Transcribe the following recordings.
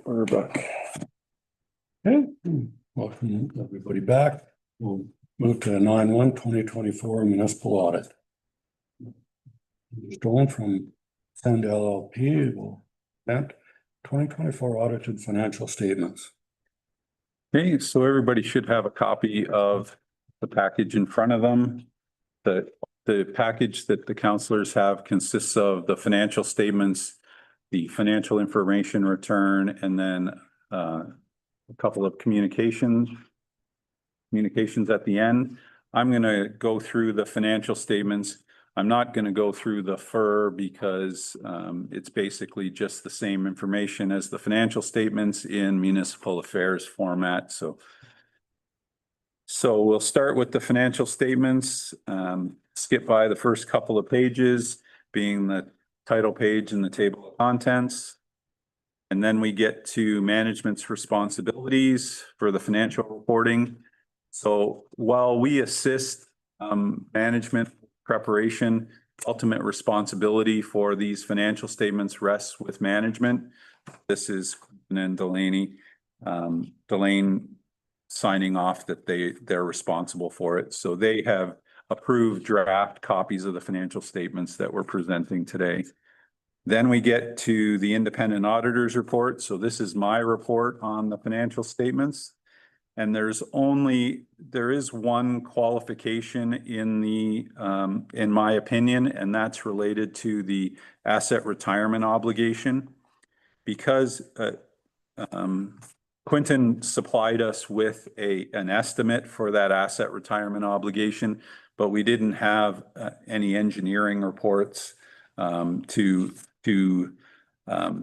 We're back. Okay, welcome everybody back. We'll move to 9/1/2024 municipal audit. Stolen from Send LLP will present 2024 audited financial statements. Okay, so everybody should have a copy of the package in front of them. The package that the councillors have consists of the financial statements, the financial information return, and then a couple of communications at the end. I'm going to go through the financial statements. I'm not going to go through the FER because it's basically just the same information as the financial statements in municipal affairs format. So we'll start with the financial statements, skip by the first couple of pages, being the title page and the table of contents. And then we get to management's responsibilities for the financial reporting. So while we assist management preparation, ultimate responsibility for these financial statements rests with management. This is Quinton and Delane signing off that they're responsible for it. So they have approved draft copies of the financial statements that we're presenting today. Then we get to the independent auditor's report. So this is my report on the financial statements. And there is one qualification in my opinion, and that's related to the asset retirement obligation. Because Quinton supplied us with an estimate for that asset retirement obligation, but we didn't have any engineering reports to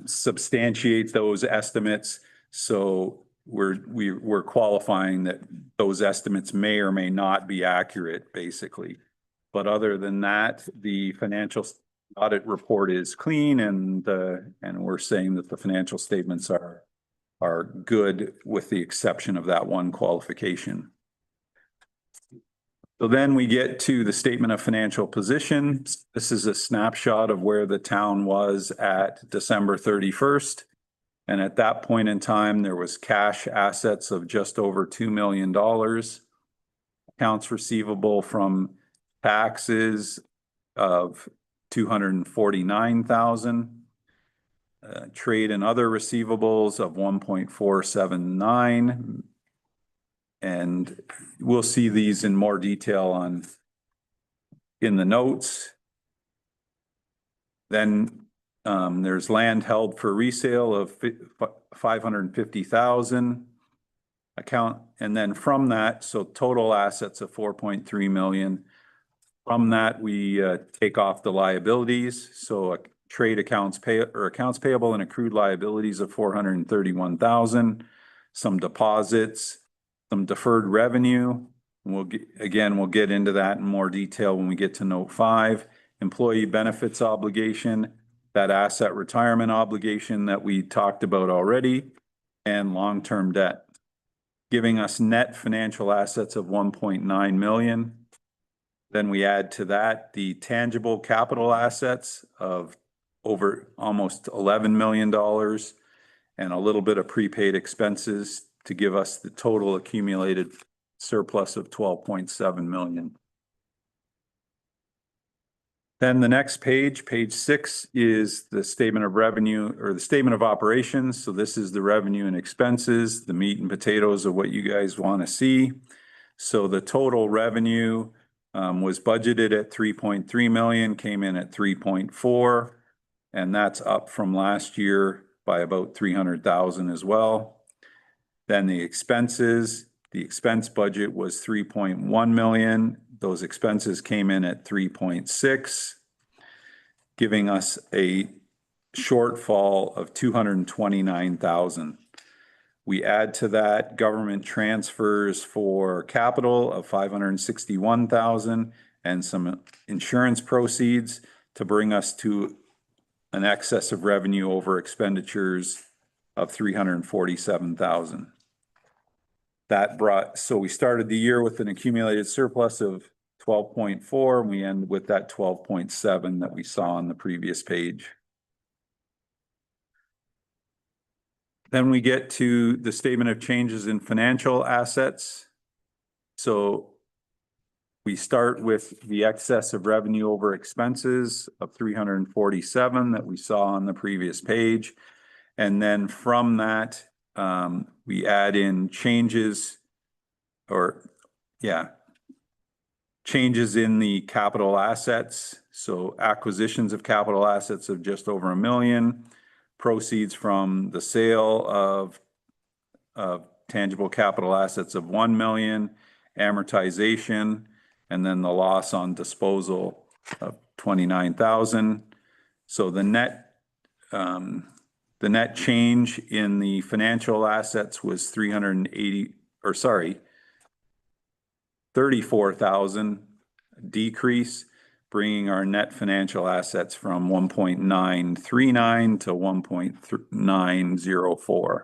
substantiate those estimates. So we're qualifying that those estimates may or may not be accurate, basically. But other than that, the financial audit report is clean, and we're saying that the financial statements are good, with the exception of that one qualification. So then we get to the statement of financial position. This is a snapshot of where the town was at December 31st. And at that point in time, there was cash assets of just over $2 million. Accounts receivable from taxes of $249,000. Trade and other receivables of 1.479. And we'll see these in more detail in the notes. Then there's land held for resale of $550,000 account. And then from that, so total assets of $4.3 million. From that, we take off the liabilities. So trade accounts payable and accrued liabilities of $431,000, some deposits, some deferred revenue. We'll get into that in more detail when we get to note 5. Employee benefits obligation, that asset retirement obligation that we talked about already, and long-term debt, giving us net financial assets of $1.9 million. Then we add to that the tangible capital assets of over almost $11 million and a little bit of prepaid expenses to give us the total accumulated surplus of $12.7 million. Then the next page, page 6, is the statement of revenue, or the statement of operations. So this is the revenue and expenses, the meat and potatoes of what you guys want to see. So the total revenue was budgeted at $3.3 million, came in at $3.4, and that's up from last year by about $300,000 as well. Then the expenses, the expense budget was $3.1 million. Those expenses came in at 3.6, giving us a shortfall of $229,000. We add to that government transfers for capital of $561,000 and some insurance proceeds to bring us to an excess of revenue over expenditures of $347,000. So we started the year with an accumulated surplus of 12.4, and we end with that 12.7 that we saw on the previous page. Then we get to the statement of changes in financial assets. So we start with the excess of revenue over expenses of 347 that we saw on the previous page. And then from that, we add in changes changes in the capital assets. So acquisitions of capital assets of just over $1 million, proceeds from the sale of tangible capital assets of $1 million, amortization, and then the loss on disposal of $29,000. So the net change in the financial assets was 34,000 decrease, bringing our net financial assets from 1.939 to 1.904.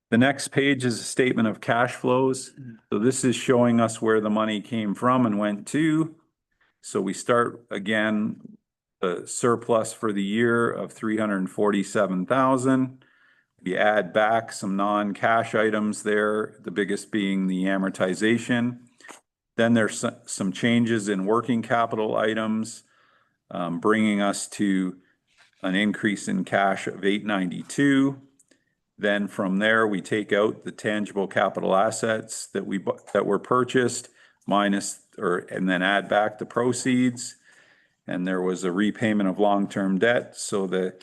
The next page is a statement of cash flows. So this is showing us where the money came from and went to. So we start again, the surplus for the year of 347,000. We add back some non-cash items there, the biggest being the amortization. Then there's some changes in working capital items, bringing us to an increase in cash of 892. Then from there, we take out the tangible capital assets that were purchased, and then add back the proceeds. And there was a repayment of long-term debt, so the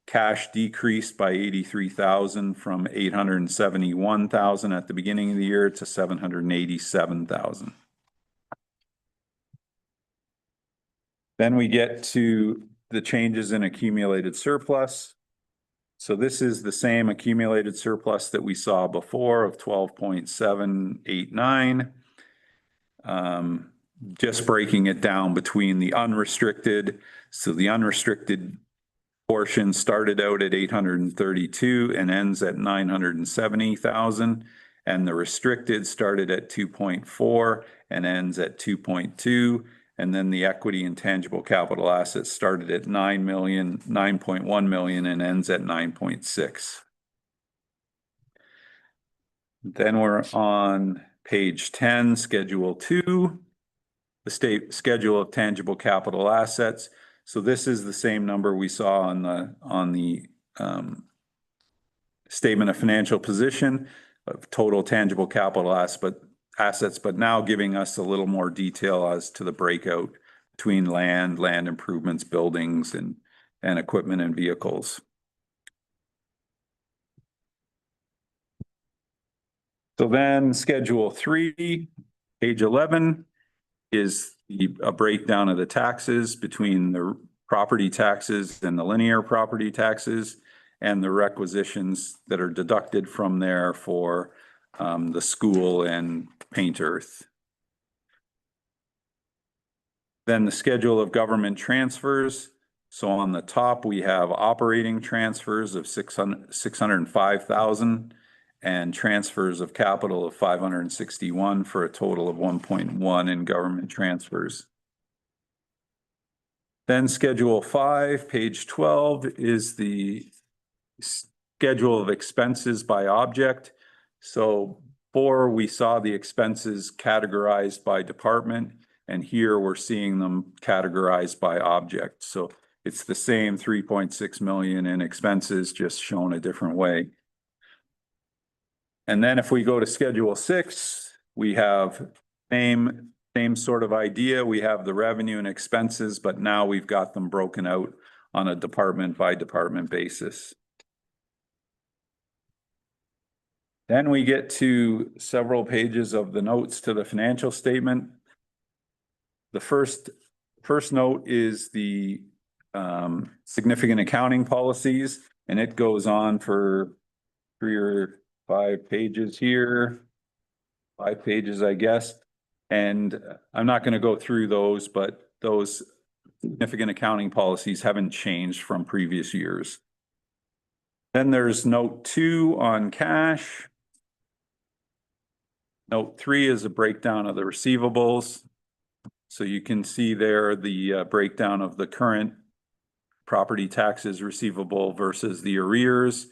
cash decreased by 83,000 from 871,000 at the beginning of the year to 787,000. Then we get to the changes in accumulated surplus. So this is the same accumulated surplus that we saw before of 12.789. Just breaking it down between the unrestricted. So the unrestricted portion started out at 832 and ends at 970,000. And the restricted started at 2.4 and ends at 2.2. And then the equity and tangible capital assets started at 9.1 million and ends at 9.6. Then we're on page 10, schedule 2, the state schedule of tangible capital assets. So this is the same number we saw on the statement of financial position of total tangible capital assets, but now giving us a little more detail as to the breakout between land improvements, buildings, and equipment and vehicles. So then schedule 3, page 11, is a breakdown of the taxes between the property taxes and the linear property taxes and the requisitions that are deducted from there for the school and Paint Earth. Then the schedule of government transfers. So on the top, we have operating transfers of 605,000 and transfers of capital of 561 for a total of 1.1 in government transfers. Then schedule 5, page 12, is the schedule of expenses by object. So before we saw the expenses categorized by department, and here we're seeing them categorized by object. So it's the same 3.6 million in expenses, just shown a different way. And then if we go to schedule 6, we have same sort of idea. We have the revenue and expenses, but now we've got them broken out on a department by department basis. Then we get to several pages of the notes to the financial statement. The first note is the significant accounting policies, and it goes on for 3 or 5 pages here, 5 pages, I guess. And I'm not going to go through those, but those significant accounting policies haven't changed from previous years. Then there's note 2 on cash. Note 3 is a breakdown of the receivables. So you can see there the breakdown of the current property taxes receivable versus the arrears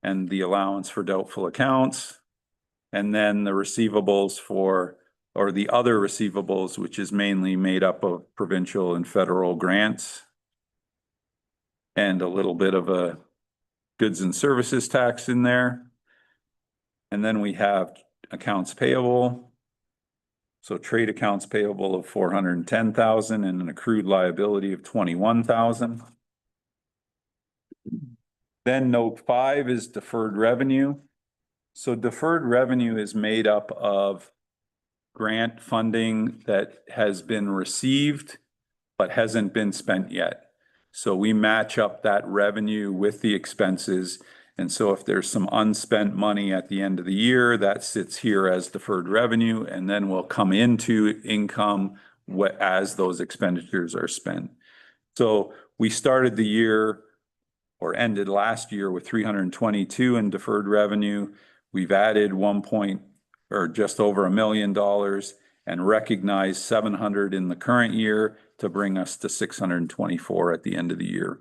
and the allowance for doubtful accounts. And then the receivables or the other receivables, which is mainly made up of provincial and federal grants. And a little bit of a goods and services tax in there. And then we have accounts payable. So trade accounts payable of 410,000 and an accrued liability of 21,000. Then note 5 is deferred revenue. So deferred revenue is made up of grant funding that has been received but hasn't been spent yet. So we match up that revenue with the expenses. And so if there's some unspent money at the end of the year, that sits here as deferred revenue and then will come into income as those expenditures are spent. So we started the year or ended last year with 322 in deferred revenue. We've added just over $1 million and recognized 700 in the current year to bring us to 624 at the end of the year.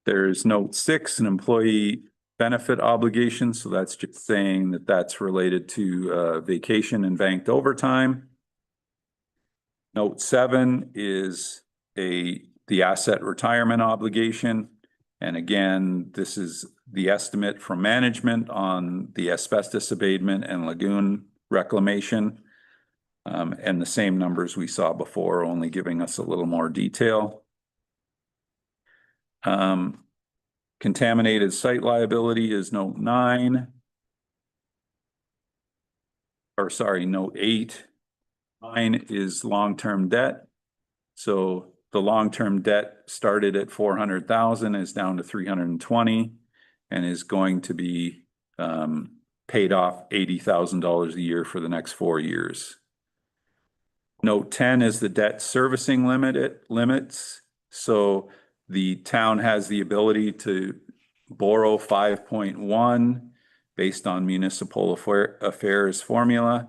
There's note 6, an employee benefit obligation. So that's just saying that that's related to vacation and banked overtime. Note 7 is the asset retirement obligation. And again, this is the estimate from management on the asbestos abatement and lagoon reclamation. And the same numbers we saw before, only giving us a little more detail. Contaminated site liability is note 9. Or sorry, note 8. 9 is long-term debt. So the long-term debt started at 400,000, is down to 320, and is going to be paid off $80,000 a year for the next 4 years. Note 10 is the debt servicing limits. So the town has the ability to borrow 5.1 based on municipal affairs formula.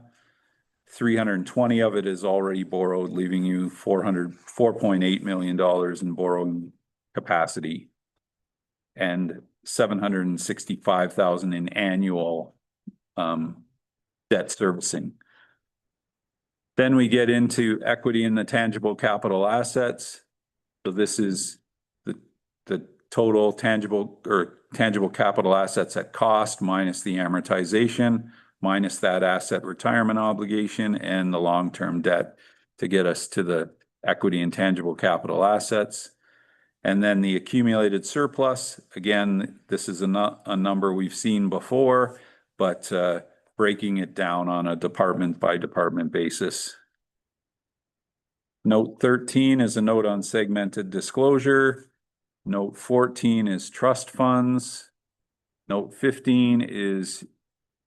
320 of it is already borrowed, leaving you $4.8 million in borrowing capacity and 765,000 in annual debt servicing. Then we get into equity in the tangible capital assets. So this is the total tangible capital assets at cost minus the amortization, minus that asset retirement obligation and the long-term debt to get us to the equity and tangible capital assets. And then the accumulated surplus, again, this is a number we've seen before, but breaking it down on a department by department basis. Note 13 is a note on segmented disclosure. Note 14 is trust funds. Note 15 is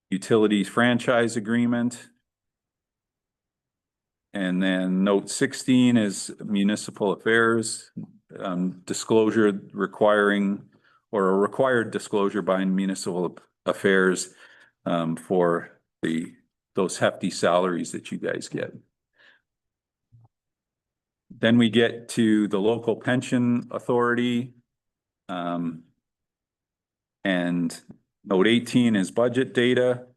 utilities franchise agreement. And then note 16 is municipal affairs, disclosure requiring, or a required disclosure by municipal affairs for those hefty salaries that you guys get. Then we get to the local pension authority. And note 18 is budget data.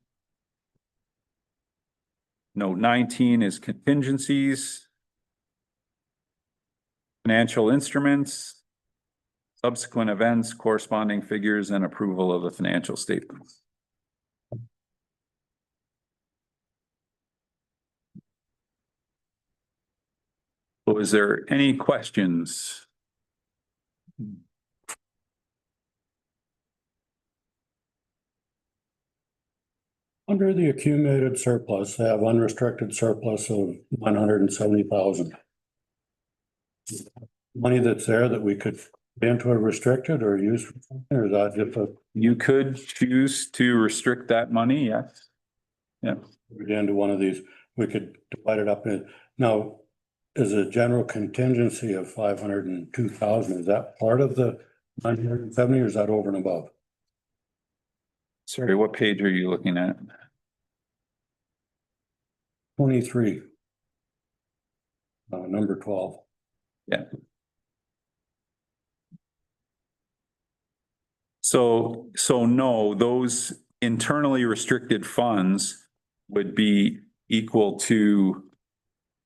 Note 19 is contingencies, financial instruments, subsequent events, corresponding figures, and approval of the financial statements. So is there any questions? Under the accumulated surplus, they have unrestricted surplus of 170,000. Money that's there that we could put into a restricted or use for something, or is that just You could choose to restrict that money, yes. Yeah. into one of these? We could divide it up in. Now, is a general contingency of 502,000, is that part of the 970 or is that over and above? Sorry, what page are you looking at? 23. Number 12. Yeah. So no, those internally restricted funds would be equal to,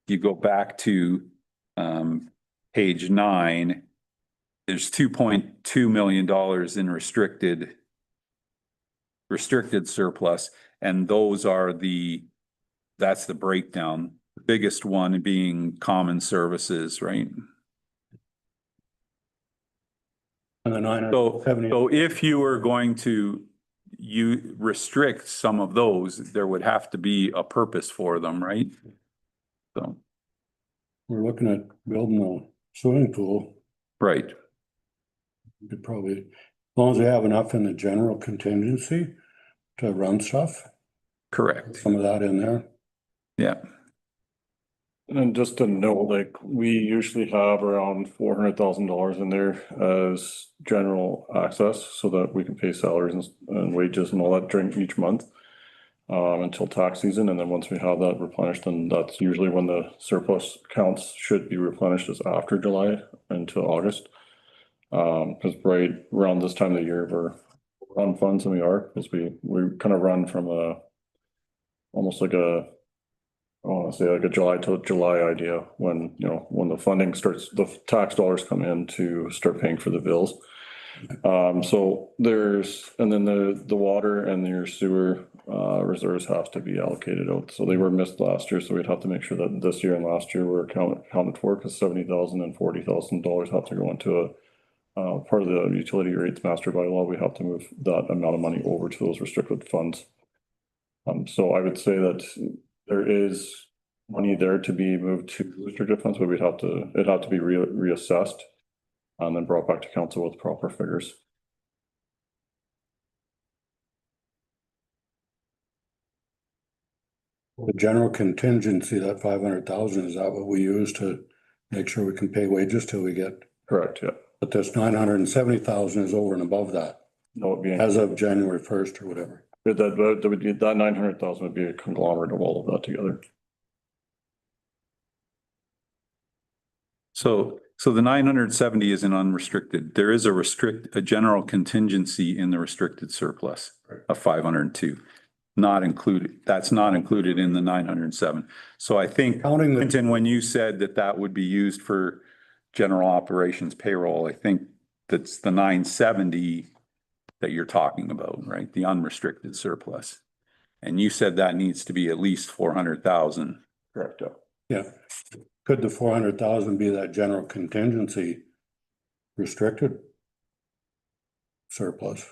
you go back to page 9, there's $2.2 million in restricted surplus, and those are that's the breakdown. The biggest one being common services, right? And the So 970. if you were going to restrict some of those, there would have to be a purpose for them, right? So, We're looking at building a swimming pool. right, We could probably, as long as we have enough in the general contingency to run stuff, correct. some of that in there. Yeah, And just to note, like, we usually have around $400,000 in there as general access so that we can pay salaries and wages and all that during each month. Until tax season, and then once we have that replenished, then that's usually when the surplus accounts should be replenished, is after July into August. Cause right around this time of the year, we're on funds and we are, cause we kind of run from almost like I want to say like a July to July idea, when, you know, when the funding starts, the tax dollars come in to start paying for the bills. So and then the water and your sewer reserves have to be allocated out. So they were missed last year, so we'd have to make sure that this year and last year were accounted for, because $70,000 and $40,000 have to go into a part of the utility rates master bylaw. We have to move that amount of money over to those restricted funds. So I would say that there is money there to be moved to restricted funds, but it'd have to be reassessed and then brought back to council with proper figures. The general contingency, that 500,000, is that what we use to make sure we can pay wages till we get? Correct, yeah. But this 970,000 is over and above that, No, it'd be, as of January 1st or whatever. that would be, that 900,000 would be a conglomerate of all of that together. so the 970 is an unrestricted. There is a general contingency in the restricted surplus of 502. Not included, that's not included in the 907. So I think, Counting the, Quentin, when you said that would be used for general operations payroll, I think that's the 970 that you're talking about, right? The unrestricted surplus. And you said that needs to be at least 400,000. Correct, yeah. yeah, could the 400,000 be that general contingency restricted surplus?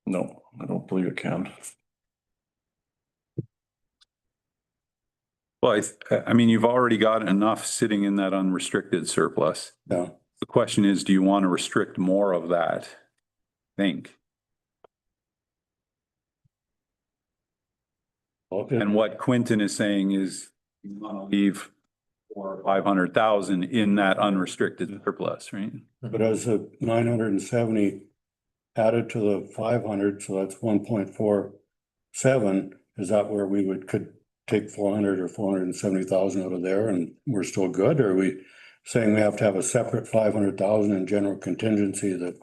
No, I don't believe it can. Well, I mean, you've already got enough sitting in that unrestricted surplus. Yeah, The question is, do you want to restrict more of that? Think. okay. And what Quentin is saying is you want to leave 400,000 or 500,000 in that unrestricted surplus, right? But as the 970 added to the 500, so that's 1.47, is that where we could take 400 or 470,000 out of there and we're still good? Or are we saying we have to have a separate 500,000 in general contingency that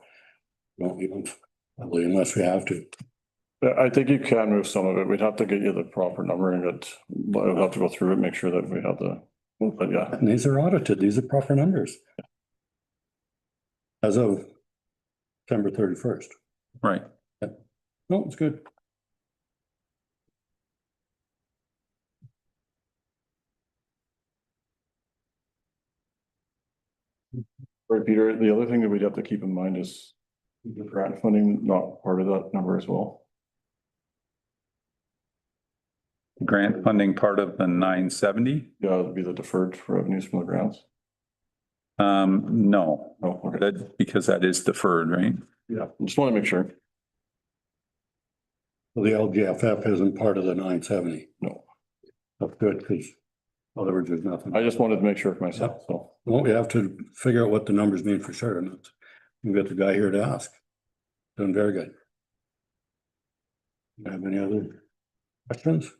we don't even, probably, unless we have to? I think you can move some of it. We'd have to get you the proper number and I'd have to go through it, make sure that we have but yeah. And these are audited, these are proper numbers. As of September 31st. Right. No, it's good. Right, Peter, the other thing that we'd have to keep in mind is the grant funding, not part of that number as well. Grant funding part of the 970? Yeah, it'd be the deferred revenues from the grants. No, Oh, okay. because that is deferred, right? Yeah, just want to make sure. Well, the LGFF isn't part of the 970. No, That's good, because in other words, there's nothing. I just wanted to make sure for myself, so. Well, we have to figure out what the numbers mean for sure, and we've got the guy here to ask. Doing very good. Have any other questions?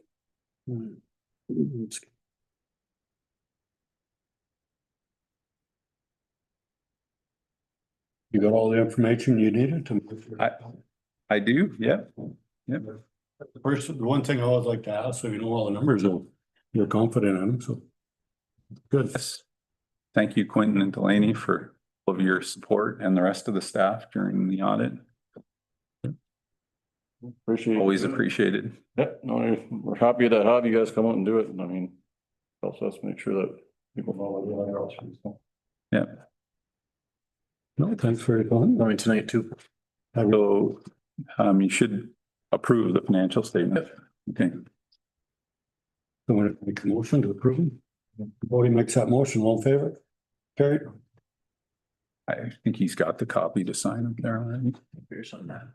You got all the information you needed to? I do, yeah. Yep. First, the one thing I always like to ask, so you know all the numbers, you're confident in them, so. Good. Yes. Thank you, Quentin and Delaney, for all of your support and the rest of the staff during the audit. Appreciate. Always appreciated. Yeah, no, we're happy to have you guys come out and do it. I mean, helps us make sure that people know what we're doing. So. Yeah. No, thanks for your time. I mean, tonight too. So, you should approve the financial statement. Okay. So we're gonna make a motion to approve. Bodie makes that motion, all in favor? Carried. I think he's got the copy to sign up there already. Here's on that.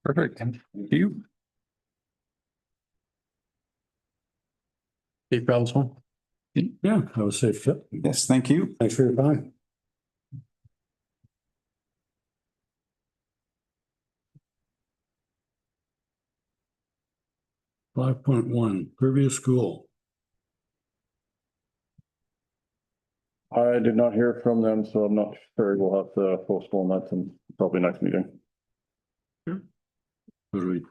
Perfect. Thank you. Safe travels home. Yeah, I was safe trip. Yes, thank you. Thanks for your time. 5.1 previous school. I did not hear from them, so I'm not sure. We'll have to postpone that to probably next meeting. Should we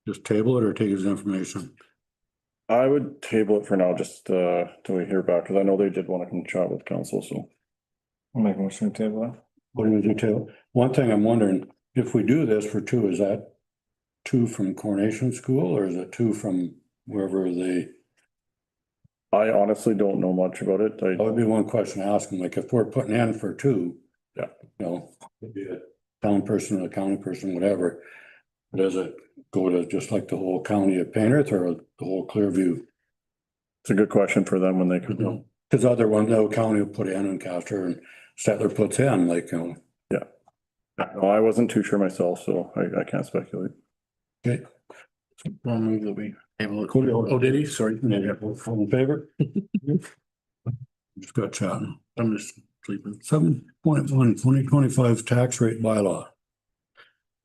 just table it or take his information? I would table it for now, just till we hear back, because I know they did want to come chat with council, so. I'll make a motion to table that. What do we do table? One thing I'm wondering, if we do this for two, is that two from Coronation School or is it two from wherever they? I honestly don't know much about it. That would be one question to ask them, like if we're putting in for two. Yeah. You know, it'd be a town person or a county person, whatever. Does it go to just like the whole county of Penrith or the whole Clearview? It's a good question for them when they come. Mhm. Cause other ones, the county will put in and Castor and Stettler puts in, like, you know. No, I wasn't too sure myself, so I can't speculate. Okay. I'll move that we table it. Cool. Oh, did he? Sorry. All in favor? Just got chatting. I'm just sleeping. 7.1 2025 tax rate bylaw.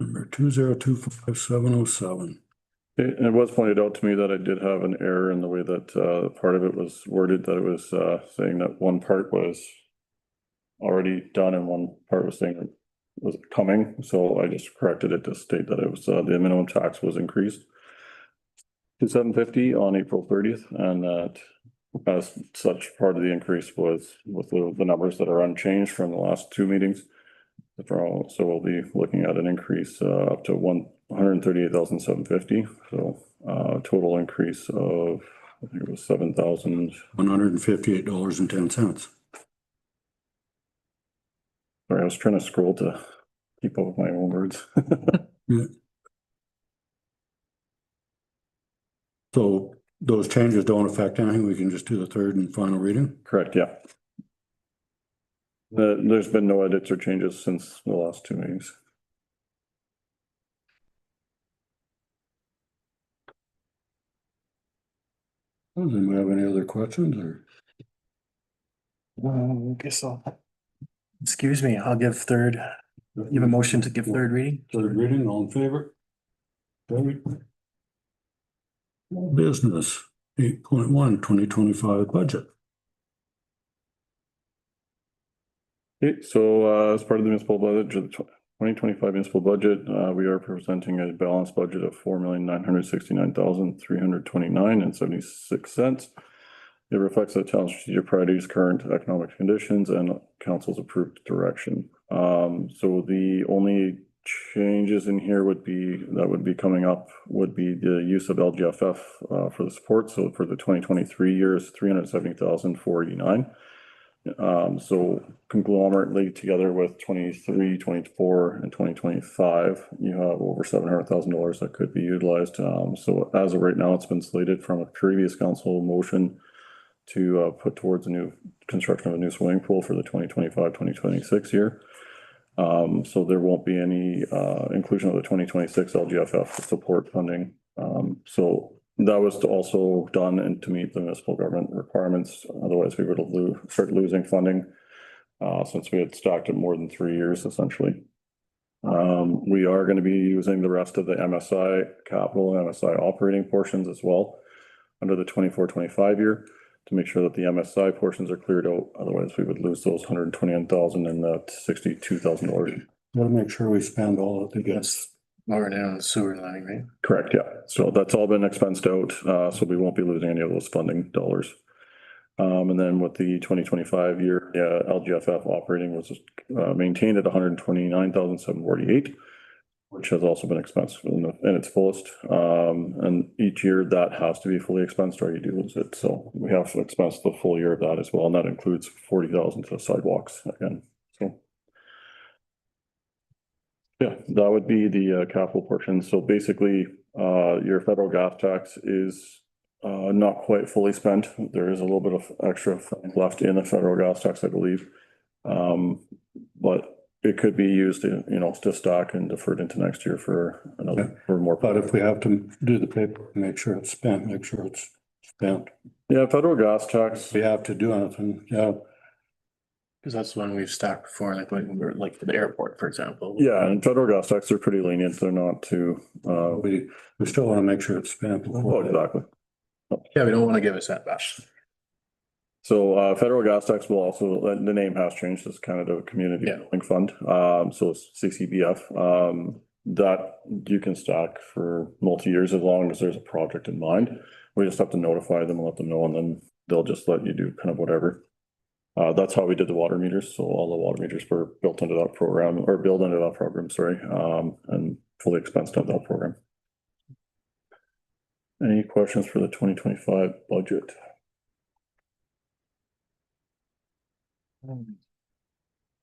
Number 2025707. It was pointed out to me that I did have an error in the way that part of it was worded, that it was saying that one part was already done and one part was saying it was coming. So I just corrected it to state that it was the minimum tax was increased to $750 on April 30th, and that as such, part of the increase was with the numbers that are unchanged from the last two meetings. So we'll be looking at an increase up to $138,750. So total increase of, I think it was $7,000. $158.10. Sorry, I was trying to scroll to keep up with my own words. Yeah. So those changes don't affect anything. We can just do the third and final reading. Correct, yeah. There's been no edits or changes since the last two meetings. Does anybody have any other questions or? Guess I'll. Excuse me, I'll give third. You have a motion to give third reading? Third reading, all in favor? Carried. Business 8.1 2025 budget. Okay, so as part of the municipal budget, the 2025 municipal budget, we are presenting a balanced budget of $4,969,329.76. It reflects the town's strategic priorities, current economic conditions, and council's approved direction. So the only changes in here would be coming up would be the use of LGFF for the support. So for the 2023 years, $370,489. So conglomerately together with 23, 24, and 2025, you have over $700,000 that could be utilized. So as of right now, it's been slated from a previous council motion to put towards a new construction of a new swimming pool for the 2025-2026 year. So there won't be any inclusion of the 2026 LGFF support funding. So that was also done and to meet the municipal government requirements. Otherwise, we would start losing funding since we had stacked it more than 3 years essentially. We are going to be using the rest of the MSI capital and MSI operating portions as well under the 24-25 year to make sure that the MSI portions are cleared out. Otherwise, we would lose those $121,000 and that $62,000. Gotta make sure we spend all of it to get. Lower down the sewer line, right? Correct, yeah. So that's all been expensed out, so we won't be losing any of those funding dollars. And then with the 2025 year, LGFF operating was maintained at $129,748, which has also been expensed in its fullest. And each year that has to be fully expensed or you do lose it. So we have to expense the full year of that as well, and that includes $40,000 to sidewalks again. So yeah, that would be the capital portion. So basically, your federal gas tax is not quite fully spent. There is a little bit of extra left in the federal gas tax, I believe. But it could be used to, to stock and deferred into next year for another, for more. But if we have to do the paper, make sure it's spent, make sure it's spent. Yeah, federal gas tax. If we have to do anything, yeah. Because that's one we've stacked before, like when we were like for the airport, for example. Yeah, and federal gas tax are pretty lenient. They're not too, We still want to make sure it's spent. oh, exactly. Yeah, we don't want to give us that back. So federal gas tax will also, the name has changed, it's Canada Community Yeah. Building Fund. So it's CCBF. That you can stack for multi-years as long as there's a project in mind. We just have to notify them and let them know, and then they'll just let you do kind of whatever. That's how we did the water meters. So all the water meters were built into that program, or built into that program, sorry, and fully expensed into that program. Any questions for the 2025 budget?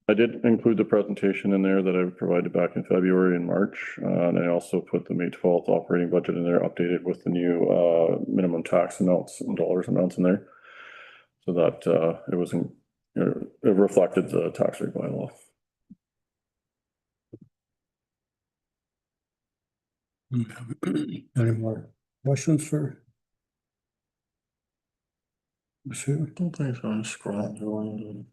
I did include the presentation in there that I provided back in February and March. And I also put the May 12th operating budget in there, updated with the new minimum tax amounts and dollars amounts in there. So that it wasn't, it reflected the tax rate by law. Any more questions for? Sue? Don't think so. I'm scrolling.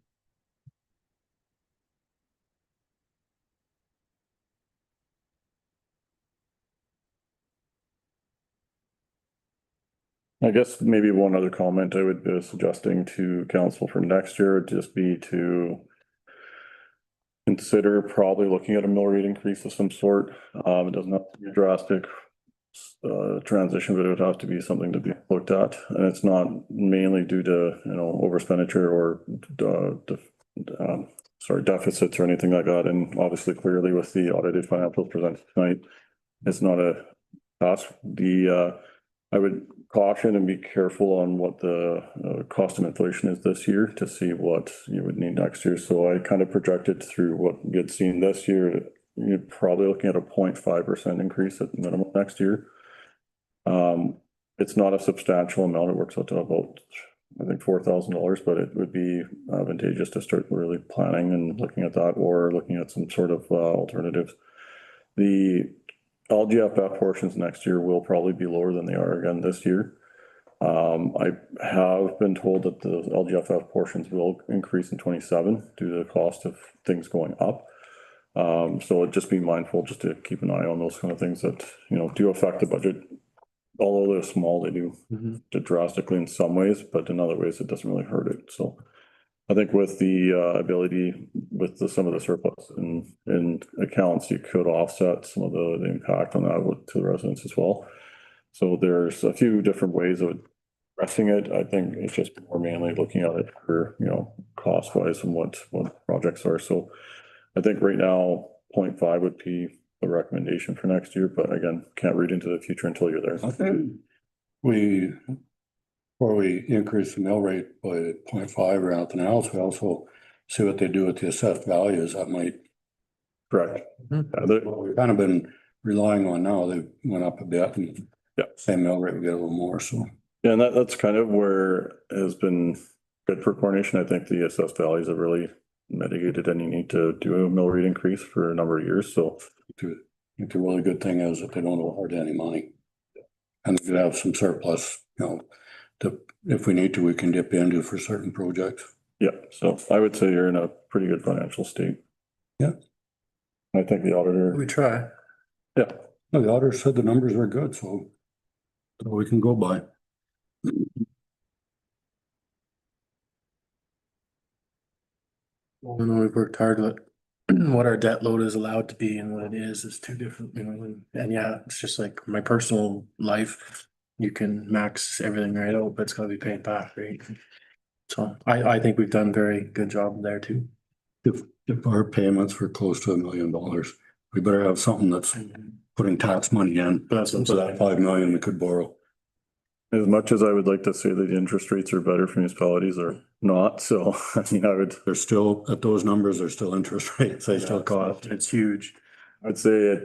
I guess maybe one other comment I would be suggesting to council for next year would just be to consider probably looking at a mill rate increase of some sort. It doesn't have to be a drastic transition, but it would have to be something to be looked at. And it's not mainly due to, over expenditure or deficits or anything like that. And obviously clearly with the audited financials presented tonight, it's not a task. I would caution and be careful on what the cost of inflation is this year to see what you would need next year. So I kind of projected through what we had seen this year. You're probably looking at a 0.5% increase at minimum next year. It's not a substantial amount. It works out to about, I think, $4,000, but it would be advantageous to start really planning and looking at that, or looking at some sort of alternatives. The LGFF portions next year will probably be lower than they are again this year. I have been told that the LGFF portions will increase in 27 due to the cost of things going up. So just be mindful just to keep an eye on those kind of things that, do affect the budget. Although they're small, they do drastically in some ways, but in other ways it doesn't really hurt it. So I think with the ability with some of the surplus in accounts, you could offset some of the impact on that to the residents as well. So there's a few different ways of addressing it. I think it's just more mainly looking at it for, cost wise and what projects are. So I think right now 0.5 would be a recommendation for next year, but again, can't read into the future until you're there. Before we increase the mill rate by 0.5 or anything else, we also see what they do with the assessed values. That might. Correct. What we've kind of been relying on now, they went up a bit, and same mill rate, we get a little more, so. Yeah, and that's kind of where has been good for coordination. I think the assessed values have really mitigated any need to do a mill rate increase for a number of years, so. I think the really good thing is that they don't award any money. And they could have some surplus, you know, to, if we need to, we can dip into for certain projects. Yeah, so I would say you're in a pretty good financial state. Yeah. I think the auditor, We try. yeah, No, the auditor said the numbers are good, so we can go by. I know we've worked hard at what our debt load is allowed to be and what it is two different, you know, and yeah, it's just like my personal life. You can max everything right out, but it's gotta be paid back, right? So I think we've done very good job there too. If our payments were close to $1 million, we better have something that's putting tax money in. That's what I'm So that saying. 5 million we could borrow. as much as I would like to say that the interest rates are better for municipalities are not, so I mean, There's still, at those numbers, there's still interest rates, they still cost. It's huge. I'd say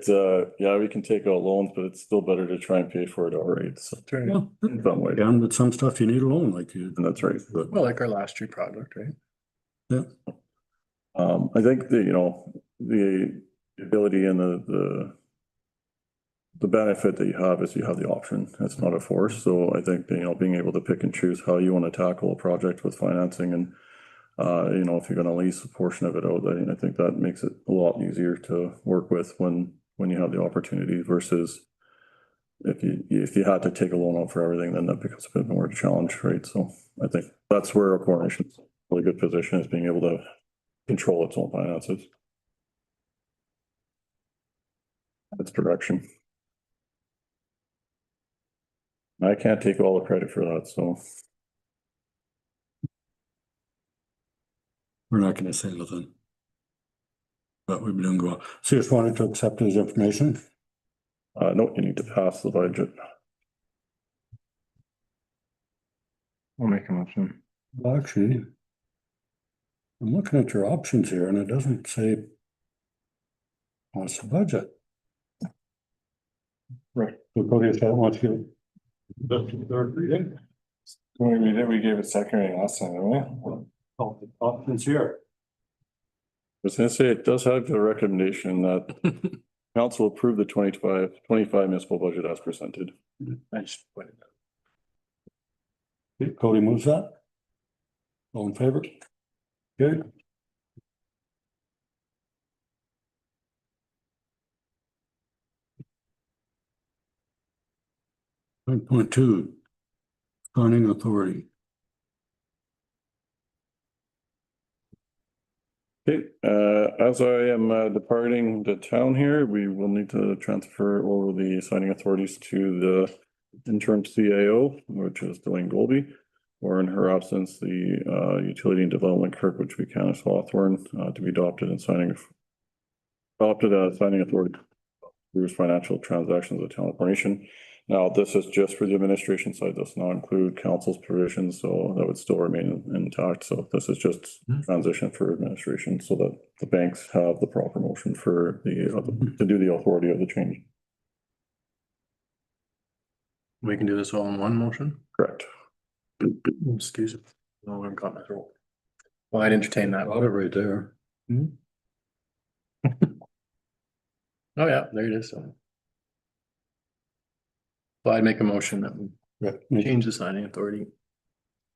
yeah, we can take out loans, but it's still better to try and pay for it outright, so Yeah, in some way, and with some stuff you need a loan, like you. and that's right. But Well, like our last street project, right? yeah, I think the, you know, the ability and the benefit that you have is you have the option. It's not a force. So I think, you know, being able to pick and choose how you want to tackle a project with financing and, you know, if you're going to lease a portion of it out, I think that makes it a lot easier to work with when you have the opportunity versus if you had to take a loan out for everything, then that becomes a bit more of a challenge, right? So I think that's where a coordination's a really good position, is being able to control its own finances. Its direction. I can't take all the credit for that, so. we're not gonna say nothing. But we've been doing well. So you just wanted to accept his information? No, you need to pass the budget. I'll make a motion. Well, actually, I'm looking at your options here and it doesn't say what's the budget. Right. So Cody, if that wants you. Third reading. We gave it second reading last time, didn't we? Oh, the options here. I was gonna say, it does have the recommendation that council approve the 25 municipal budget as presented. I just pointed out. Cody moves that. All in favor? Good. 9.2. Signing authority. Okay, as I am departing the town here, we will need to transfer over the signing authorities to the interim CAO, which is Delaney Golby, or in her absence, the utility and development clerk, which we can as Hawthorne, to be adopted as signing authority through financial transactions of the town of Carnation. Now, this is just for the administration side, does not include council's provisions, so that would still remain intact. So this is just transition for administration so that the banks have the proper motion for to do the authority of the change. We can do this all in one motion? Correct. Excuse me. No, I've got my throat. Well, I'd entertain that. Got it right there. Oh, yeah, there it is. Well, I'd make a motion that we Brett change the signing authority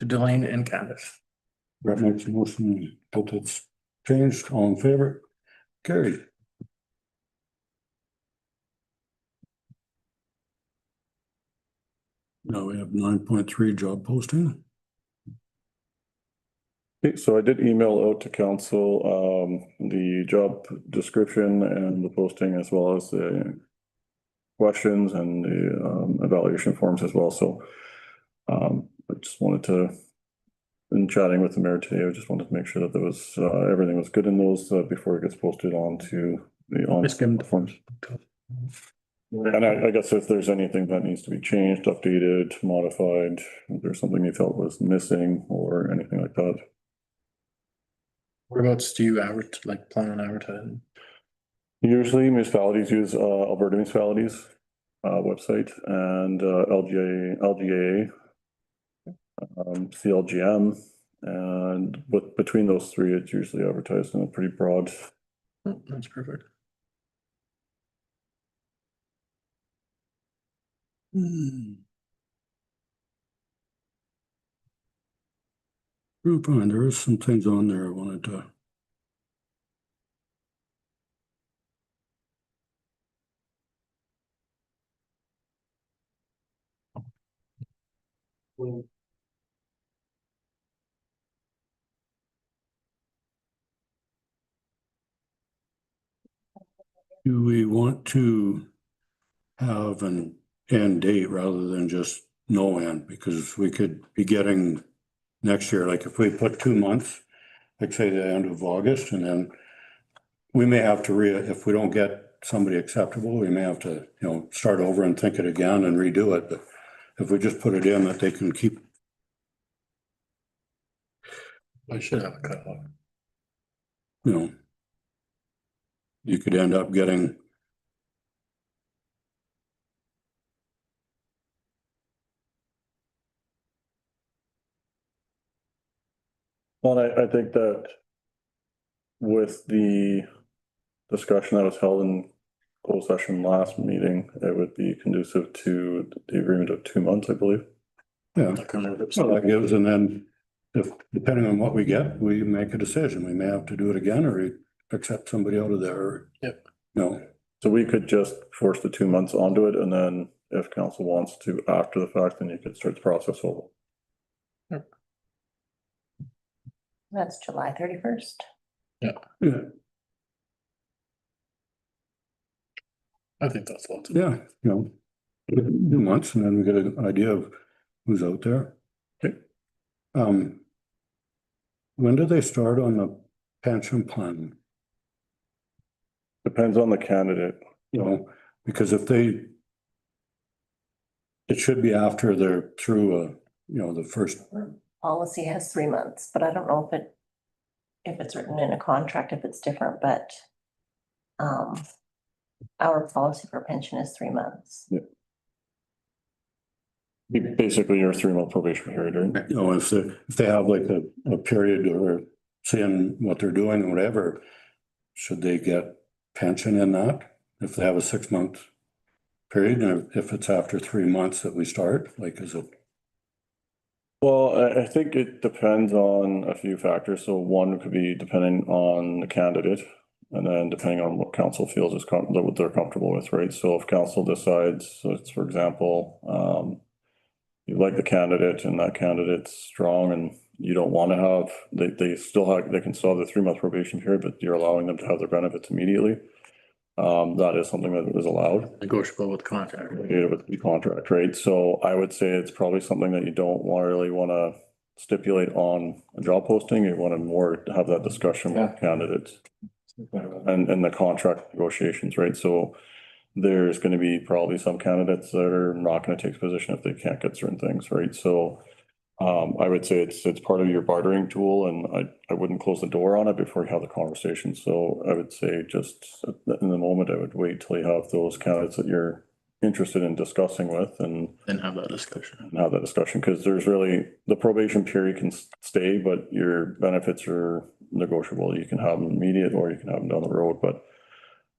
to Delane and Candace. makes a motion, that it's changed, all in favor? Carried. Now we have 9.3 job posting. Okay, so I did email out to council the job description and the posting, as well as the questions and the evaluation forms as well. So I just wanted to, in chatting with the mayor today, I just wanted to make sure that there was everything was good in those before it gets posted on to the skimmed. forms. And I guess if there's anything that needs to be changed, updated, modified, if there's something you felt was missing or anything like that. Whereabouts do you plan on advertising? Usually municipalities use Alberta Municipalities website and LGA CLGM. And between those three, it's usually advertised in a pretty broad. Oh, that's perfect. Group on, there is some things on there I wanted to. Do we want to have an end date rather than just no end? Because we could be getting next year, like if we put 2 months, like say the end of August, and then we may have to if we don't get somebody acceptable, we may have to, start over and think it again and redo it. But if we just put it in that they can keep, I should have a cutoff. You could end up getting. Well, I think that with the discussion that was held in closed session last meeting, it would be conducive to the agreement of 2 months, I believe. Yeah, Like, I'm gonna- so that gives, and then if, depending on what we get, we make a decision. We may have to do it again or accept somebody out of there. Yep. No, So we could just force the 2 months onto it, and then if council wants to after the fact, then you could start the process over. That's July 31st. yeah, I think that's lots of. yeah, 2 months and then we get an idea of who's out there. Okay. When do they start on the pension plan? Depends on the candidate. Because if it should be after they're through, the first, Policy has 3 months, but I don't know if it's written in a contract, if it's different, but our policy for pension is 3 months. Basically your 3-month probation period, right? if they have like a period or seeing what they're doing, whatever, should they get pension in that? If they have a 6-month period, and if it's after 3 months that we start, like, is it? Well, I think it depends on a few factors. So one could be depending on the candidate, and then depending on what council feels is what they're comfortable with, right? So if council decides, so it's, for example, you like the candidate and that candidate's strong and you don't want to have, they can still have the 3-month probation period, but you're allowing them to have their benefits immediately. That is something that is allowed. Negotiable with contract. With the contract, right? So I would say it's probably something that you don't really want to stipulate on a job posting. You want to more have that discussion with candidates and the contract negotiations, right? So there's going to be probably some candidates that are not going to take position if they can't get certain things, right? So I would say it's part of your bartering tool, and I wouldn't close the door on it before you have the conversation. So I would say just in the moment, I would wait till you have those candidates that you're interested in discussing with and Have that discussion. have that discussion, because there's really, the probation period can stay, but your benefits are negotiable. You can have them immediate or you can have them down the road, but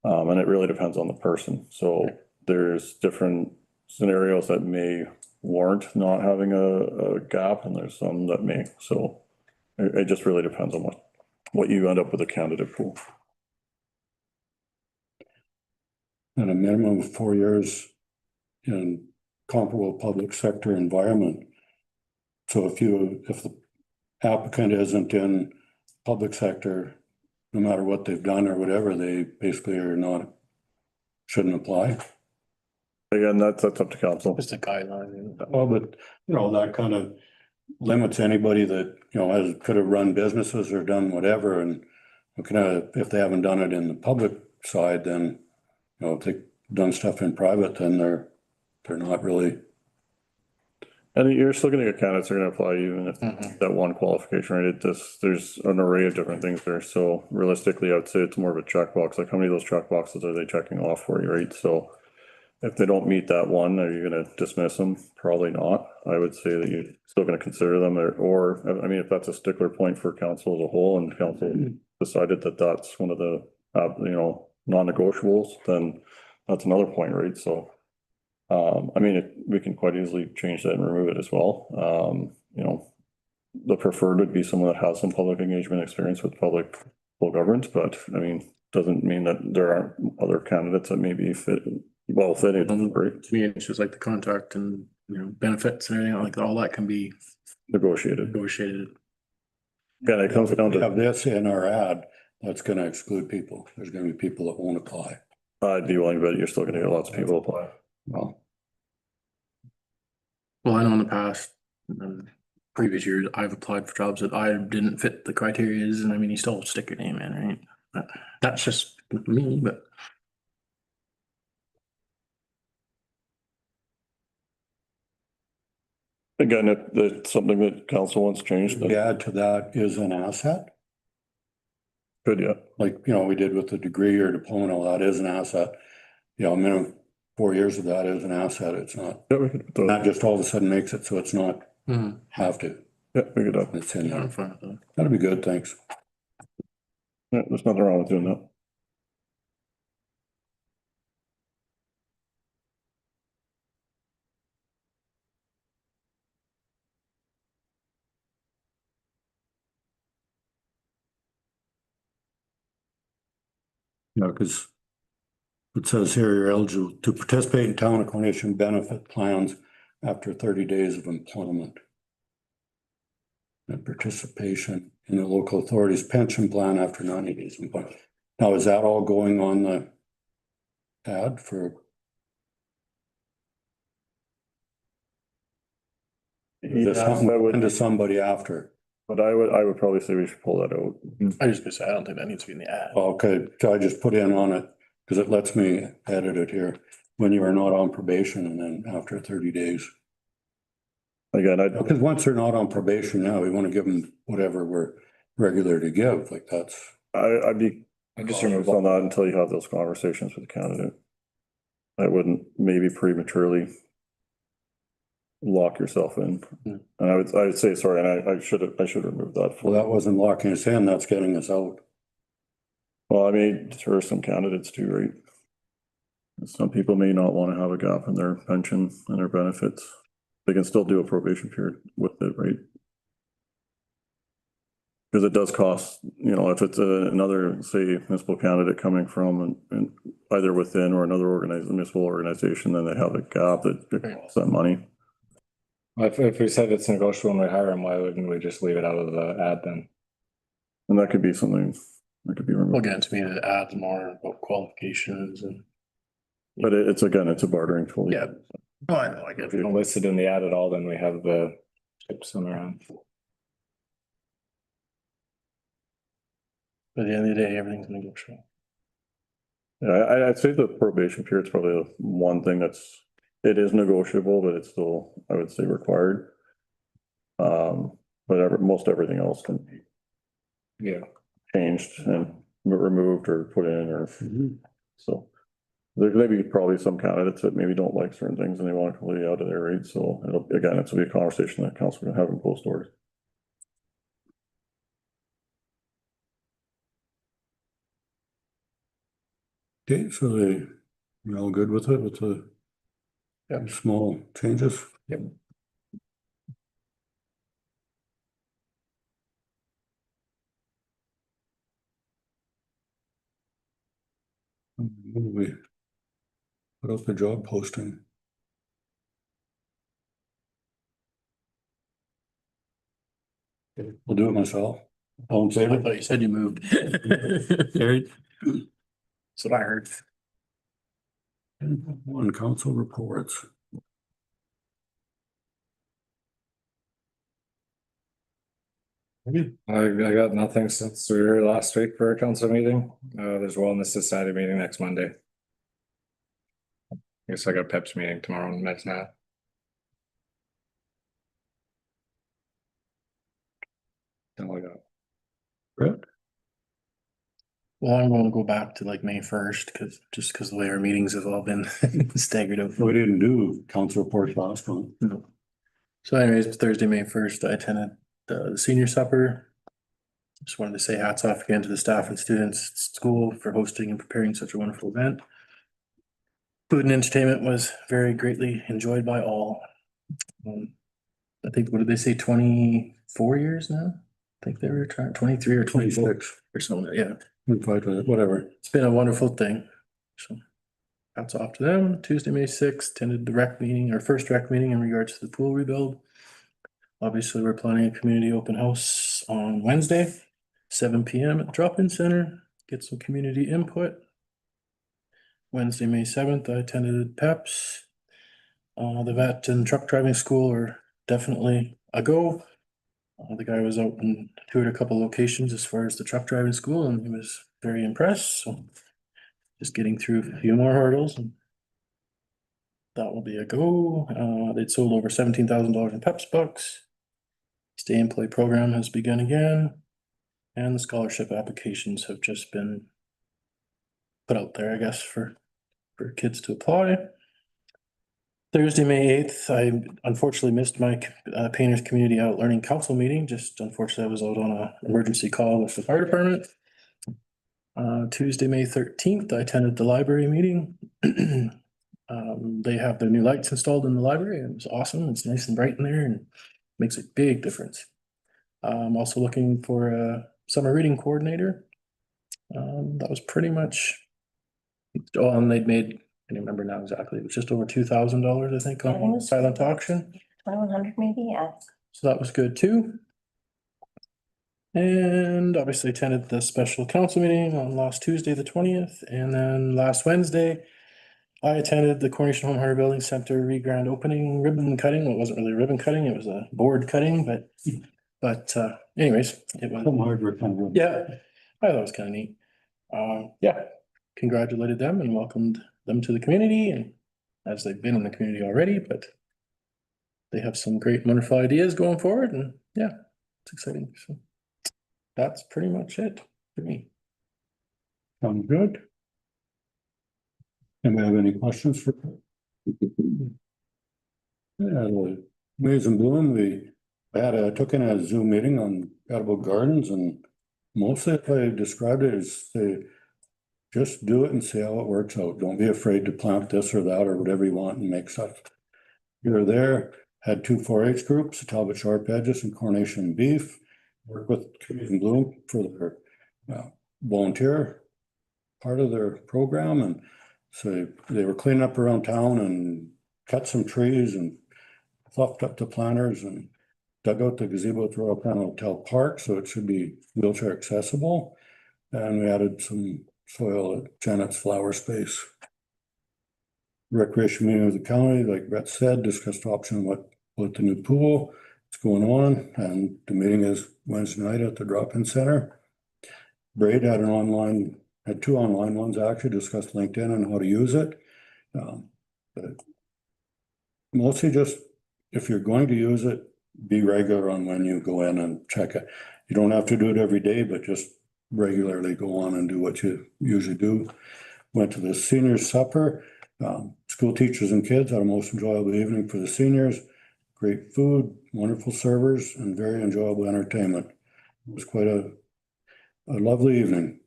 and it really depends on the person. So there's different scenarios that may warrant not having a gap, and there's some that may. So it just really depends on what you end up with a candidate pool. And a minimum of 4 years in comparable public sector environment. So if the applicant isn't in public sector, no matter what they've done or whatever, they basically shouldn't apply. Again, that's up to council. Just a guideline. Well, but, that kind of limits anybody that, could have run businesses or done whatever, and if they haven't done it in the public side, then, if they've done stuff in private, then they're not really. And you're still gonna get candidates that are gonna apply even if that one qualification, right? There's an array of different things there. So realistically, I would say it's more of a checkbox. Like how many of those checkboxes are they checking off for you, right? So if they don't meet that one, are you gonna dismiss them? Probably not. I would say that you're still gonna consider them or, I mean, if that's a stickler point for council as a whole and council decided that that's one of the, non-negotiables, then that's another point, right? So. I mean, we can quite easily change that and remove it as well. The preferred would be someone that has some public engagement experience with public governance, but I mean, doesn't mean that there aren't other candidates that may be well fitted, right? To me, it's just like the contract and, benefits and everything, like all that can be Negotiated. negotiated. Again, it comes down We have to, this in our ad, that's gonna exclude people. There's gonna be people that won't apply. I'd be willing to bet you're still gonna get lots of people apply. Well, Well, I know in the past, previous years, I've applied for jobs that I didn't fit the criterias, and I mean, you still stick your name in, right? That's just me, but. Again, if it's something that council wants changed, the then add to that is an asset, could, yeah. like, we did with the degree or diploma, all that is an asset. Minimum 4 years of that is an asset. It's not, Yeah, we could, put that that- just all of a sudden makes it so it's not have to. yeah, we could, It's in Yeah, I'm there. fine with that. That'd be good, thanks. yeah, there's nothing wrong with doing that. Yeah, because it says here you're eligible to participate in town accommodation benefit plans after 30 days of employment. And participation in the local authority's pension plan after 90 days of employment. Now, is that all going on the ad for? This into somebody after? But I would probably say we should pull that out. I was gonna say, I don't think that needs to be in the ad. Okay, so I just put in on it, because it lets me edit it here, when you are not on probation and then after 30 days. Again, Because once they're not on probation now, we want to give them whatever we're regular to give, like that's. I'd be I just cautious remove on that until you have those conversations with the candidate. I wouldn't maybe prematurely lock yourself in. Hmm. And I would say, sorry, and I should remove that. Well, that wasn't locking us in, that's getting us out. Well, I mean, there are some candidates too, right? Some people may not want to have a gap in their pension and their benefits. They can still do a probation period with it, right? Because it does cost, if it's another, say, municipal candidate coming from and either within or another municipal organization, then they have a gap that costs that money. If we said it's negotiable and we hire him, why wouldn't we just leave it out of the ad then? And that could be something that could be Well, removed. again, to me, the ad's more about qualifications and. But it's a bartering tool. Yeah. Oh, I know, I get If we don't list it in the ad at all, then we have the tips on around. But at the end of the day, everything's negotiable. Yeah, I'd say the probation period's probably the one thing it is negotiable, but it's still, I would say, required. But most everything else can be Yeah. changed and removed or put in or, so. There may be probably some candidates that maybe don't like certain things and they want to completely out of their rate, so it's be a conversation that council can have in post orders. Okay, so you're all good with it, with the small changes? Yep. We put up the job posting. I'll do it myself. All in I favor? thought you said you moved. Carried. That's what I heard. One council reports. I got nothing since we were here last week for a council meeting. There's Wellness Society meeting next Monday. Guess I got Pep's meeting tomorrow in Medina. That's all I got. Brett? Well, I'm gonna go back to like May 1st, because the way our meetings have all been staggered out. We didn't do council reports last one. No. So anyways, Thursday, May 1st, I attended the senior supper. Just wanted to say hats off again to the staff and students at school for hosting and preparing such a wonderful event. Food and entertainment was very greatly enjoyed by all. I think, what did they say, 24 years now? I think they were trying 23 or 24 26, or something, yeah. whatever. It's been a wonderful thing. So hats off to them. Tuesday, May 6th, attended the rec meeting, our first rec meeting in regards to the pool rebuild. Obviously, we're planning a community open house on Wednesday, 7 PM at the drop-in center, get some community input. Wednesday, May 7th, I attended PEPS. The vet and truck driving school are definitely a go. The guy was out and toured a couple locations as far as the truck driving school, and he was very impressed, so just getting through a few more hurdles, and that will be a go. They'd sold over $17,000 in PEPS bucks. Stay and play program has begun again, and the scholarship applications have just been put out there, I guess, for kids to apply. Thursday, May 8th, I unfortunately missed my Painters Community Out Learning Council meeting. Just unfortunately, I was out on an emergency call with the fire department. Tuesday, May 13th, I attended the library meeting. They have their new lights installed in the library. It was awesome. It's nice and bright in there and makes a big difference. I'm also looking for a summer reading coordinator. That was pretty much, and they'd made, I don't remember now exactly, it was just over $2,000, I think, Yeah, I think it on was silent auction. 2,100 maybe, yeah. So that was good too. And obviously attended the special council meeting on last Tuesday, the 20th, and then last Wednesday, I attended the Coronation Home Harbor Building Center re-grand opening ribbon cutting. Well, it wasn't really ribbon cutting, it was a board cutting, but anyways, it was. Some hardware kind of. Yeah, I thought it was kind of neat. Yeah, congratulated them and welcomed them to the community, and as they've been in the community already, but they have some great wonderful ideas going forward, and yeah, it's exciting. So that's pretty much it for me. Sounds good. Anybody have any questions for? Yeah, the Maize and Bloom, took in a Zoom meeting on edible gardens, and mostly if I described it as just do it and see how it works out. Don't be afraid to plant this or that or whatever you want and make stuff. You're there, had two 4-H groups, Talbot Sharp Edges and Coronation Beef. Work with Maize and Bloom for their volunteer part of their program, and so they were cleaning up around town and cut some trees and fluffed up the planters and dug out the gazebo at Royal Crown Hotel Park, so it should be wheelchair accessible. And we added some soil at Janet's Flower Space. Recreation meeting with the county, like Brett said, discussed option what the new pool is going on, and the meeting is Wednesday night at the drop-in center. Braid had two online ones actually, discussed LinkedIn and how to use it. But mostly just, if you're going to use it, be regular on when you go in and check it. You don't have to do it every day, but just regularly go on and do what you usually do. Went to the seniors supper. School teachers and kids had a most enjoyable evening for the seniors. Great food, wonderful servers, and very enjoyable entertainment. It was quite a lovely evening.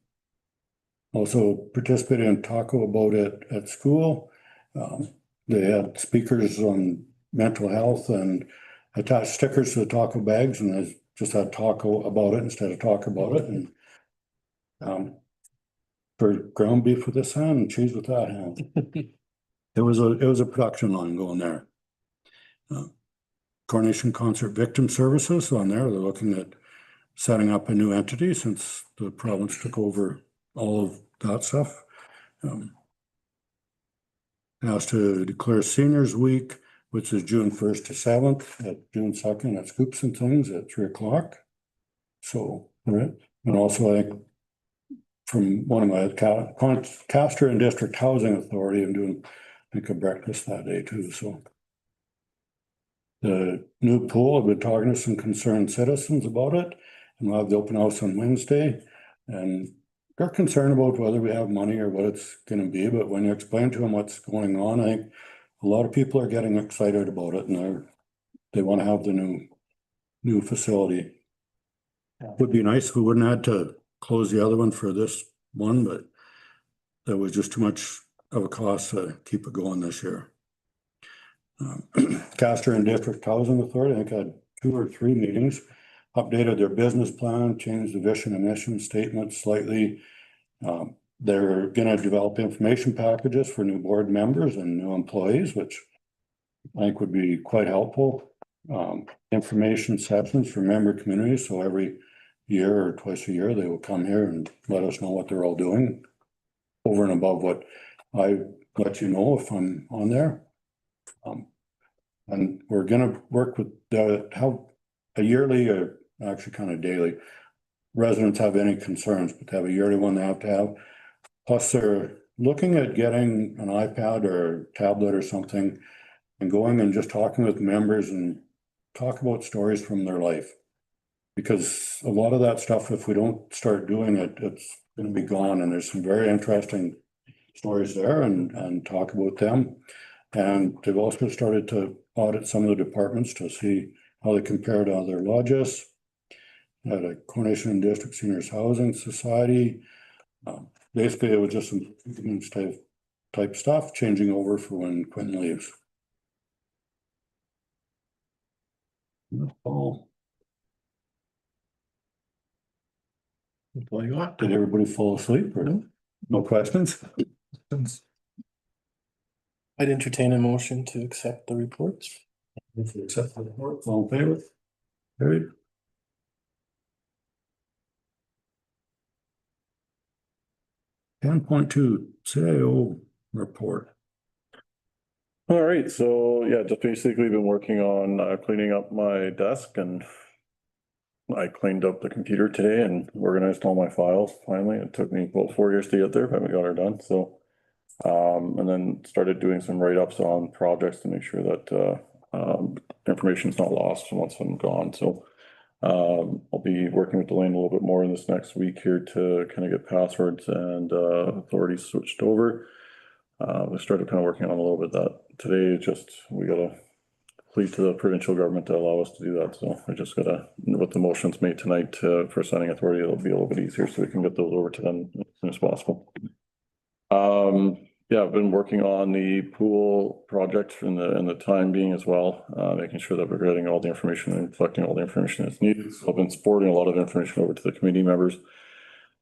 Also participated in Taco About It at school. They had speakers on mental health and attached stickers to the taco bags, and I just had taco about it instead of talk about it. And for ground beef with this hand and cheese with that hand. It was a production line going there. Coronation Concert Victim Services on there. They're looking at setting up a new entity since the province took over all of that stuff. Asked to declare Seniors Week, which is June 1st to 7th, at June 2nd at Scoops and Things at 3:00. So, right. And also from one of my Castor and District Housing Authority, I'm doing a breakfast that day too, so. The new pool, I've been talking to some concerned citizens about it, and we'll have the open house on Wednesday. And they're concerned about whether we have money or what it's gonna be, but when you explain to them what's going on, I think a lot of people are getting excited about it and they wanna have the new facility. Would be nice if we wouldn't have to close the other one for this one, but that was just too much of a cost to keep it going this year. Castor and District Housing Authority, I think had 2 or 3 meetings, updated their business plan, changed the vision and mission statement slightly. They're gonna develop information packages for new board members and new employees, which I think would be quite helpful. Information sessions for member communities, so every year or twice a year, they will come here and let us know what they're all doing over and above what I let you know if I'm on there. And we're gonna work with how a yearly or actually kind of daily residents have any concerns, but have a yearly one they have to have. Plus, they're looking at getting an iPad or tablet or something and going and just talking with members and talk about stories from their life. Because a lot of that stuff, if we don't start doing it, it's gonna be gone, and there's some very interesting stories there and talk about them. And they've also started to audit some of the departments to see how they compare to other lodges. At a Coronation District Seniors Housing Society. Basically, it was just some type stuff changing over for when Quentin leaves. Oh, What do you want? did everybody fall asleep or no questions? I'd entertain a motion to accept the reports. Except for the report, all in favor? Carried. 10.2 CIO report. All right, so yeah, just basically been working on cleaning up my desk, and I cleaned up the computer today and organized all my files finally. It took me about 4 years to get there, but we got her done, so. And then started doing some write-ups on projects to make sure that information is not lost once I'm gone, so. I'll be working with Elaine a little bit more in this next week here to kind of get passwords and authorities switched over. We started kind of working on a little bit of that today. Just we gotta plead to the provincial government to allow us to do that. So I just gotta, with the motions made tonight for signing authority, it'll be a little bit easier so we can get those over to them as soon as possible. Yeah, I've been working on the pool project in the time being as well, making sure that we're getting all the information and collecting all the information that's needed. So I've been forwarding a lot of information over to the committee members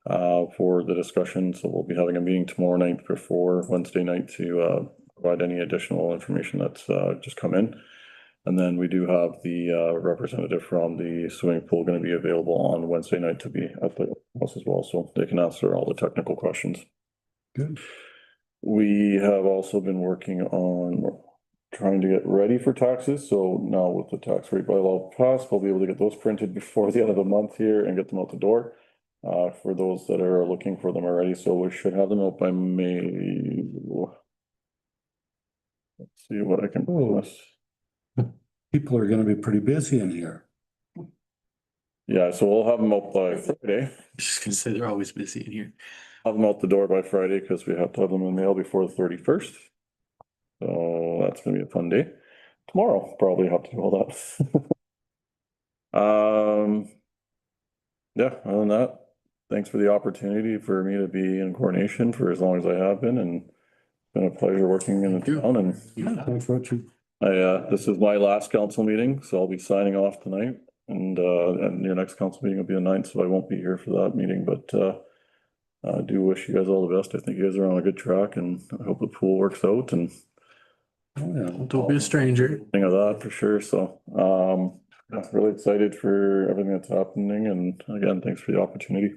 for the discussion. So we'll be having a meeting tomorrow night before Wednesday night to provide any additional information that's just come in. And then we do have the representative from the swimming pool going to be available on Wednesday night to be at the house as well, so they can answer all the technical questions. Good. We have also been working on trying to get ready for taxes. So now with the tax rate bylaw passed, we'll be able to get those printed before the end of the month here and get them out the door. For those that are looking for them already. So we should have them out by May. Let's see what I can promise. People are gonna be pretty busy in here. Yeah, so we'll have them out by Friday. Just gonna say they're always busy in here. Have them out the door by Friday because we have to have them in the mail before the 31st. So that's gonna be a fun day. Tomorrow, probably have to do all that. Yeah, other than that, thanks for the opportunity for me to be in Coronation for as long as I have been, and it's been a pleasure working in the town. And Thanks, Richard. this is my last council meeting, so I'll be signing off tonight. And your next council meeting will be the 9th, so I won't be here for that meeting, but I do wish you guys all the best. I think you guys are on a good track, and I hope the pool works out and Oh, yeah. Don't be a stranger. thing of that for sure. So yeah, really excited for everything that's happening, and again, thanks for the opportunity.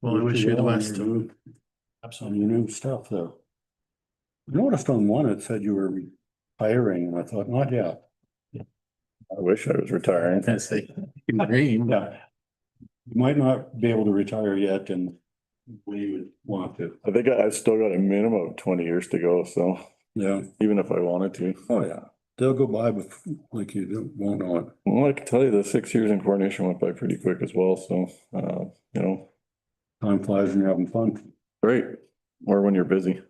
Well, I wish you the best. On your new stuff though. I noticed on one, it said you were retiring, and I thought, not yet. I wish I was retiring. I say, dream. Yeah. You might not be able to retire yet and we would want to. I think I've still got a minimum of 20 years to go, so Yeah. even if I wanted to. Oh, yeah. They'll go by with, like won't know it. Well, I can tell you the 6 years in Coronation went by pretty quick as well, so you know, Time flies when you're having fun. Great, or when you're busy.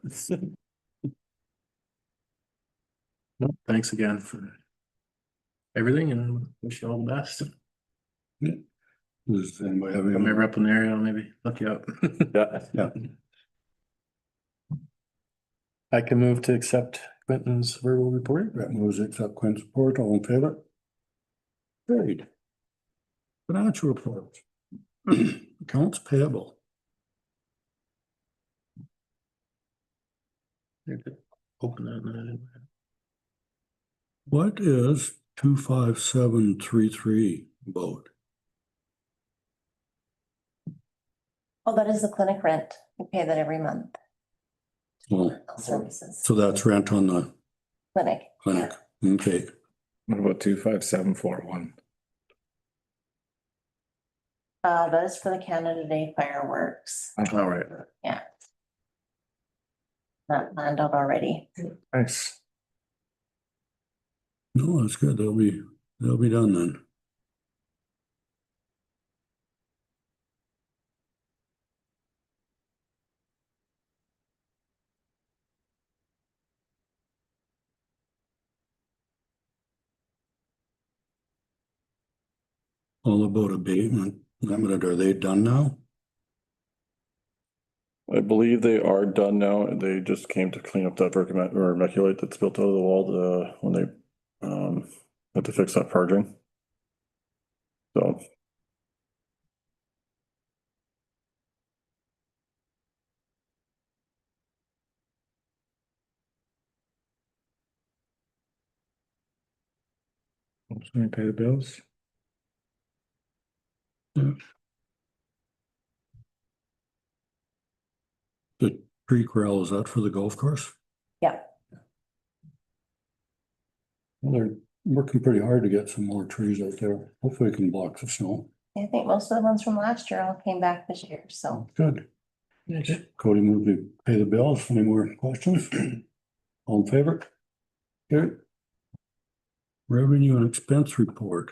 Thanks again for everything and wish you all the best. Does anybody have any? Come ever up in the area, I'll maybe look you up. Yeah. Yeah, I can move to accept Quentin's verbal report. that moves to accept Quinn's report, all in favor? Great. Financial report. Accounts payable. Open that. and then- What is 25733 about? Oh, that is the clinic rent. We pay that every month. Well, Health Services, so that's rent on the clinic. clinic. Okay, What about 25741? That is for the Canada Day fireworks. All right. Yeah. Not planned out already. Nice. no, that's good. They'll be done then. All about abatement, limited, are they done now? I believe they are done now, and they just came to clean up that vermiculite that's built out of the wall, when they, had to fix that parging. So, Let me pay the bills. The tree corral, is that for the golf course? Yeah. Well, they're working pretty hard to get some more trees out there. Hopefully we can block the snow. I think most of the ones from last year all came back this year, so. Good. Cody moved to pay the bills. Any more questions? All in favor? Okay. Revenue and expense report.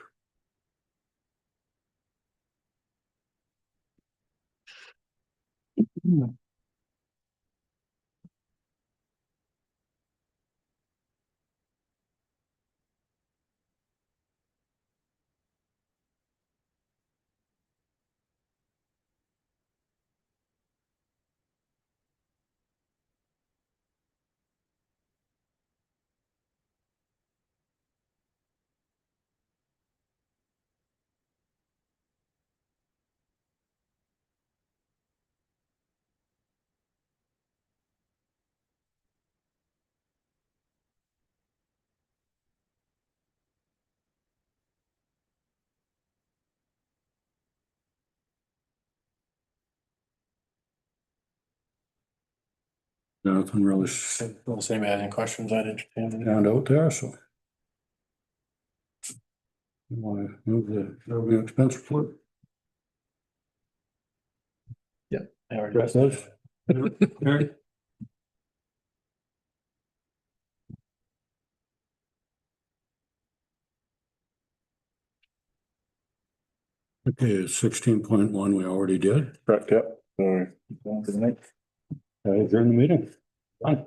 Nothing really Don't say any questions, I'd entertain. stand out there, so. You want to move the revenue and expense report? Brett does. Eric? Okay, 16.1 we already did. correct, yep. So, good night. Adjourn the meeting. Done.